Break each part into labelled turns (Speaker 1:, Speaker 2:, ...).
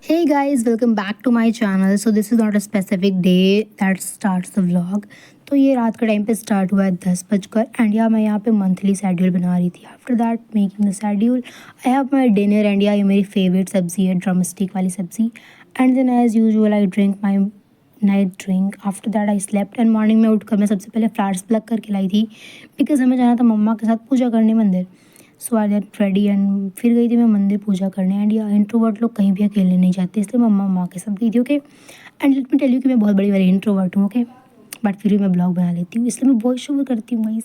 Speaker 1: Hey guys, welcome back to my channel. So this is not a specific day that starts the vlog. तो ये रात का time पे start हुआ है 10 बजकर एंड या मैं यहाँ पे मंथली शेड्यूल बना रही थी. After that making the schedule I have my dinner and या ये मेरी फेवरेट सब्ज़ी है ड्रम स्टिक वाली सब्ज़ी. And then as usual I drink my night drink. After that I slept and morning में उठकर मैं सबसे पहले फ्लावर्स प्लग करके लाई थी बिकॉज हमें जाना था मम्मा के साथ पूजा करने मंदिर. सो आई गेट रेडी एंड फिर गई थी मैं मंदिर पूजा करने. एंड या इंट्रोवर्ट लोग कहीं भी अकेले नहीं जाते इसलिए मम्मा के साथ गई थी. Okay and let me tell you कि मैं बहुत बड़ी वाली इंट्रोवर्ट हूँ. ओके बट फिर भी मैं ब्लॉग बना लेती हूँ इसलिए मैं वॉइस ओवर करती हूँ गाइस.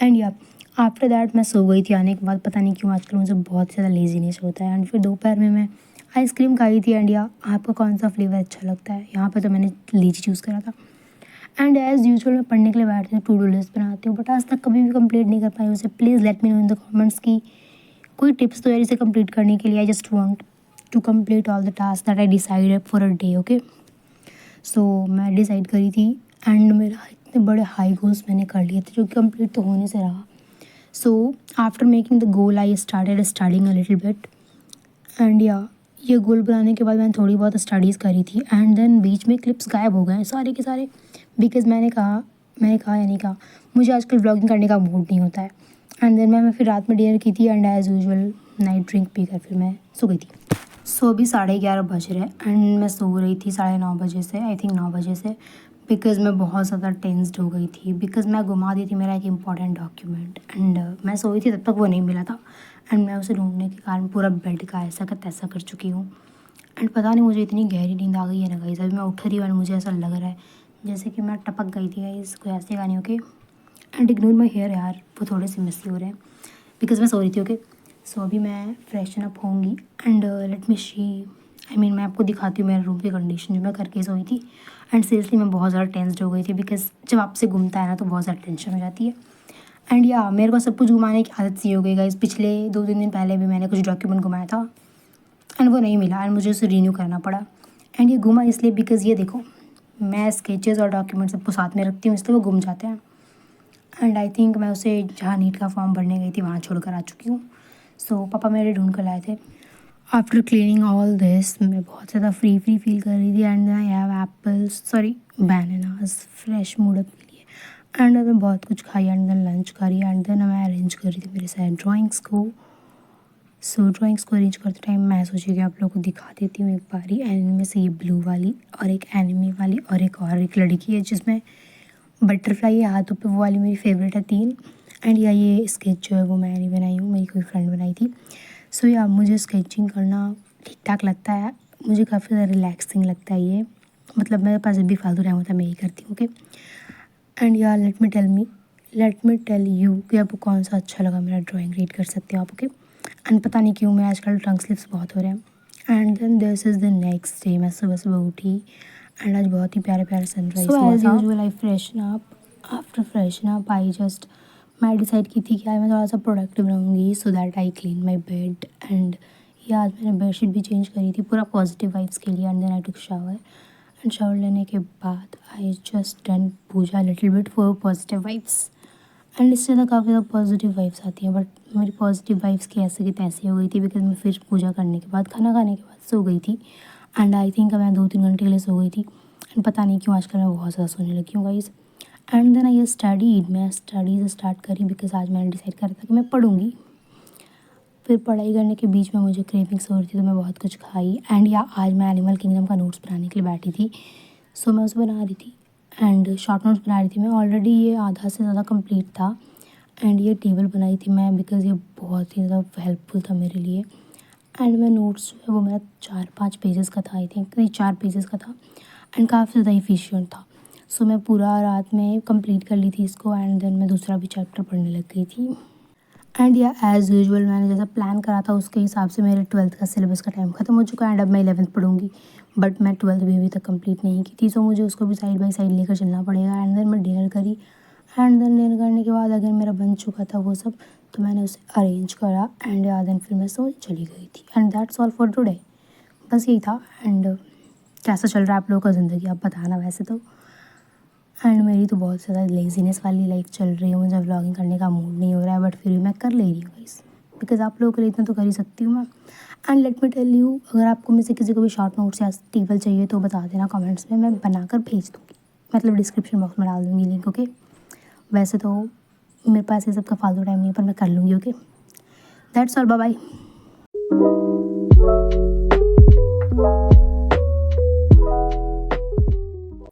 Speaker 1: एंड या आफ्टर दैट मैं सो गई थी. आने के बाद पता नहीं क्यों आजकल मुझे बहुत ज़्यादा लेजीनेस होता है. एंड फिर दोपहर में मैं आइसक्रीम खाई थी. एंड या आपका कौन सा फ्लेवर अच्छा लगता है? यहाँ पर तो मैंने लीची चूज़ करा था. एंड एज़ यूजुअल मैं पढ़ने के लिए बैठती हूँ, टू डू लिस्ट बनाती हूँ बट आज तक कभी भी कंप्लीट नहीं कर पाई उसे. Please let me know in the comments की कोई टिप्स तो यार इसे कंप्लीट करने के लिए. I just want to complete all the task that I decided for a day. Okay so मैं डिसाइड करी थी एंड मेरा इतने बड़े हाई गोल्स मैंने कर लिए थे जो कि कंप्लीट तो होने से रहा. So after making the goal I started studying a little bit. And या ये गोल बनाने के बाद मैंने थोड़ी बहुत स्टडीज़ करी थी. एंड देन बीच में क्लिप्स गायब हो गए सारे के सारे बिकॉज मैंने कहा या नहीं कहा मुझे आजकल व्लॉगिंग करने का मूड नहीं होता है. एंड देन मैं फिर रात में डिनर की थी and as usual night drink पीकर फिर मैं सो गई थी. सो अभी 11:30 बज रहे एंड मैं सो रही थी 9:30 बजे से. आई थिंक 9 बजे से बिकॉज़ मैं बहुत ज़्यादा टेंस्ड हो गई थी बिकॉज़ मैं घुमा दी थी मेरा एक इम्पॉर्टेंट डॉक्यूमेंट. एंड मैं सोई थी तब तक वो नहीं मिला था. एंड मैं उसे ढूंढने के कारण पूरा बेड का ऐसा का तैसा कर चुकी हूँ. एंड पता नहीं मुझे इतनी गहरी नींद आ गई है ना गाइस. अभी मैं उठ रही हूँ एंड मुझे ऐसा लग रहा है जैसे कि मैं टपक गई थी गाइस. कोई ऐसे गाने. Okay and ignore my hair यार, वो थोड़े से मिसी हो रहे हैं बिकॉज मैं सो रही थी. ओके सो अभी मैं फ्रेशन अप होंगी and let me she I mean मैं आपको दिखाती हूँ मेरे रूम की कंडीशन जो मैं करके सोई थी. एंड सीरियसली मैं बहुत ज़्यादा टेंस्ड हो गई थी बिकॉज जब आपसे घूमता है ना तो बहुत ज़्यादा टेंशन हो जाती है. एंड या मेरे को सब कुछ घुमाने की आदत सी हो गई गाइस. पिछले 2-3 दिन पहले भी मैंने कुछ डॉक्यूमेंट घुमाया था एंड वो नहीं मिला एंड मुझे उसे रीन्यू करना पड़ा. एंड ये घुमा इसलिए बिकॉज़ ये देखो मैं स्केचेस और डॉक्यूमेंट सबको साथ में रखती हूँ इसलिए वो गुम जाते हैं. एंड आई थिंक मैं उसे जहाँ नीट का फॉर्म भरने गई थी वहाँ छोड़ कर आ चुकी हूँ. सो पापा मेरे ढूंढ कर लाए थे. आफ्टर क्लीनिंग ऑल दिस मैं बहुत ज़्यादा फ्री फील कर रही थी. And I have apples sorry bananas fresh mood up के लिए. एंड मैं बहुत कुछ खाई एंड देन लंच करी. एंड देन मैं अरेंज कर रही थी मेरे सारे ड्राइंग्स को. सो ड्राइंग्स को अरेंज करते टाइम मैं सोची कि आप लोगों को दिखा देती हूँ एक बारी. एंड इनमें से ये ब्लू वाली और एक एनिमी वाली और एक लड़की है जिसमें बटरफ्लाई है हाथों पे. वो वाली मेरी फेवरेट है 3. एंड या ये स्केच जो है वो मैं नहीं बनाई हूँ, मेरी कोई फ्रेंड बनाई थी. सो या मुझे स्केचिंग करना ठीक ठाक लगता है. मुझे काफ़ी ज़्यादा रिलैक्सिंग लगता है ये. मतलब मेरे पास जब भी फालतू टाइम होता है मैं यही करती हूँ. ओके एंड या लेट मी टेल यू कि आपको कौन सा अच्छा लगा मेरा ड्राइंग. रीड कर सकते हो आप. ओके एंड पता नहीं क्यों मैं आजकल टंग स्लिप्स बहुत हो रहे हैं. And then this is the next day. मैं सुबह सुबह उठी एंड आज बहुत ही प्यारे प्यारे सनराइज हुआ था. As usual I freshen up. After freshen up I just मैं डिसाइड की थी कि आज मैं थोड़ा सा प्रोडक्टिव रहूँगी so that I clean my bed. And ये आज मैंने बेडशीट भी चेंज करी थी पूरा पॉजिटिव वाइब्स के लिए. And then I took shower and shower लेने के बाद I just done puja little bit for positive vibes. And इससे तो काफ़ी ज़्यादा पॉजिटिव वाइब्स आती हैं बट मेरी पॉजिटिव वाइब्स की ऐसे की तैसे हो गई थी बिकॉज मैं फिर पूजा करने के बाद खाना खाने के बाद सो गई थी. एंड आई थिंक मैं 2-3 घंटे के लिए सो गई थी. एंड पता नहीं क्यों आजकल मैं बहुत ज़्यादा सोने लगी हूँ guys. And then I studied. मैं स्टडीज़ स्टार्ट करी बिकॉज आज मैंने डिसाइड करा था कि मैं पढ़ूँगी. फिर पढ़ाई करने के बीच में मुझे क्रेविंग्स हो रही थी तो मैं बहुत कुछ खाई. एंड या आज मैं एनिमल किंगडम का नोट्स बनाने के लिए बैठी थी. सो मैं उसे बना रही थी एंड शॉर्ट नोट्स बना रही थी मैं. ऑलरेडी ये आधा से ज़्यादा कंप्लीट था. एंड ये टेबल बनाई थी मैं बिकॉज़ ये बहुत ही ज़्यादा हेल्पफुल था मेरे लिए. एंड मैं नोट्स जो है वो मेरा 4-5 पेजेस का था. आई थिंक नहीं 4 पेजेस का था. एंड काफ़ी ज़्यादा इफिशियंट था. सो मैं पूरा रात में कंप्लीट कर ली थी इसको. एंड देन मैं दूसरा भी चैप्टर पढ़ने लग गई थी. एंड या एज़ यूजुअल मैंने जैसा प्लान करा था उसके हिसाब से मेरे 12th का सिलेबस का टाइम ख़त्म हो चुका है. एंड अब मैं 11th पढ़ूँगी बट मैं 12th भी अभी तक कंप्लीट नहीं की थी. सो मुझे उसको भी साइड बाय साइड लेकर चलना पड़ेगा. एंड देन मैं डिनर करी. एंड देन डिनर करने के बाद अगर मेरा बन चुका था वो सब तो मैंने उसे अरेंज करा. एंड या देन फिर मैं सो चली गई थी. And that's all for today. बस यही था. एंड कैसा चल रहा है आप लोगों का ज़िंदगी आप बताना वैसे तो. एंड मेरी तो बहुत ज़्यादा लेज़ीनेस वाली लाइफ चल रही है. मुझे व्लॉगिंग करने का मूड नहीं हो रहा है बट फिर भी मैं कर ले रही हूँ गाइस. बिकॉज आप लोगों के लिए इतना तो कर ही सकती हूँ मैं। And let me tell you, अगर आपको में से किसी को भी शॉर्ट नोट्स या टेबल चाहिए तो बता देना कमेंट्स में, मैं बनाकर भेज दूँगी, मतलब डिस्क्रिप्शन बॉक्स में डाल दूँगी लिंक। ओके, वैसे तो मेरे पास ये सब का फालतू टाइम नहीं है, पर मैं कर लूँगी। Okay, that's all, bye bye.